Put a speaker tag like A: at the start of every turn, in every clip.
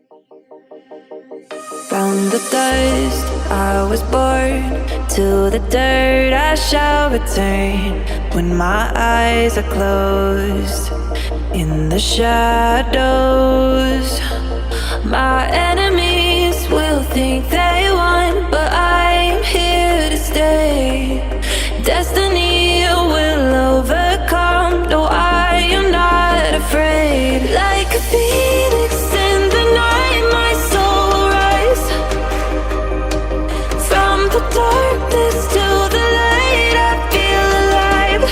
A: From the dust I was born, to the dirt I shall return. When my eyes are closed, in the shadows, my enemies will think they won, but I'm here to stay. Destiny will overcome, no, I am not afraid. Like a phoenix in the night, my soul will rise. From the darkness to the light, I feel alive.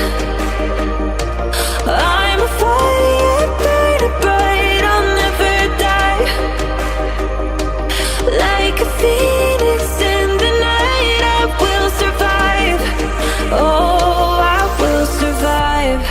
A: I'm a fire burning bright, I'll never die. Like a phoenix in the night, I will survive. Oh, I will survive.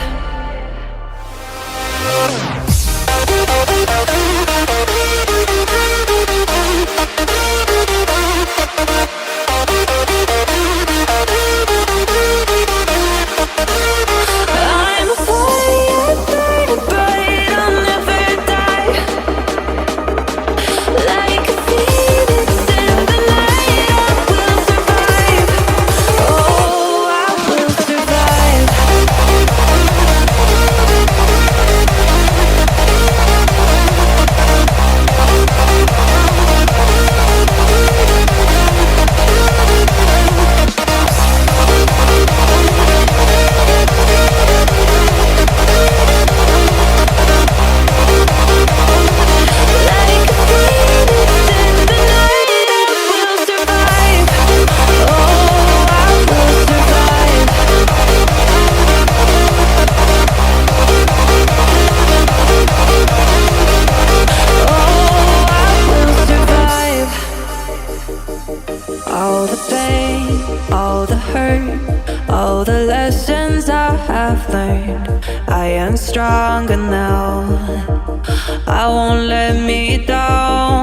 A: I'm a fire burning bright, I'll never die. Like a phoenix in the night, I will survive. Oh, I will survive. Like a phoenix in the night, I will survive. Oh, I will survive. Oh, I will survive. All the pain, all the hurt, all the lessons I have learned, I am stronger now. I won't let me down.